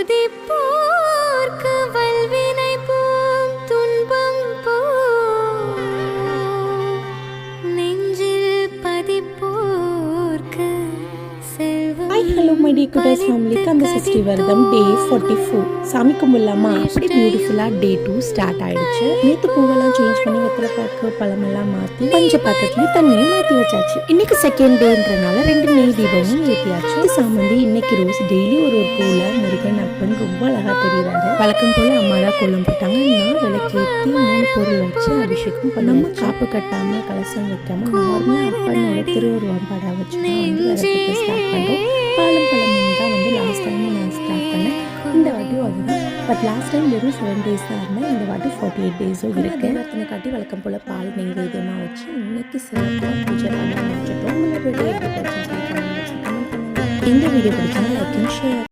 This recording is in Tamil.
துதிப்போர்க்கு வல்வினை போம் துன்பம் போம் நெஞ்சில் பதிப்போர்க்கு செல்வம். ஹாய் ஹலோ மை டி குட்டர்ஸ் ஃபேமிலிக்கு அந்த 60 விரதம் டே 44 சாமி கும்பிடலாமா அப்படி பியூட்டிஃபுல்லாக டே 2 ஸ்டார்ட் ஆயிடுச்சு. நேற்று பூவெல்லாம் சேஞ்ச் பண்ணி வெத்தலை பாக்கு பழமெல்லாம் மாற்றி பஞ்ச பாத்திரத்துலேயும் தண்ணியும் மாற்றி வச்சாச்சு. இன்னைக்கு செகண்ட் டேன்றனால 2 நெய் தீபமும் ஏற்றியாச்சு. சாமந்தி இன்னைக்கு ரோஸ் டெய்லி ஒரு பூவில் முருகன் அப்பன் ரொம்ப அழகாக தெரியுறாரு. வழக்கம் போல் அம்மா தான் கோலம் போட்டாங்க. நான் விளக்கேற்றி 3 பொருள் வச்சு அபிஷேகம் பண்ண நம்ம காப்பு கட்டாமல் கலசம் வைக்காமல் நார்மலாக அப்பனோட திருவுருவம் படம் வச்சு ஸ்டார்ட் பண்ணுறோம். பாலும் பழமும் தான் லாஸ்ட் டைம் நான் ஸ்டார்ட் பண்ணேன். இந்த வாட்டியும் அதுதான். பட் லாஸ்ட் டைம் வெறும் 7 டேஸ் தான் இருந்தேன். இந்த வாட்டி 48 டேஸும் இருக்குது. ரத்தனை காட்டி வழக்கம் போல் பால் நெய்வேத்தியமாக வச்சு இன்னைக்கு சிறப்பாக பூஜை பண்ண முடிச்சிட்டோம். உங்களோட இந்த வீடியோ பிடிச்சா லைக் அண்ட் ஷேர்.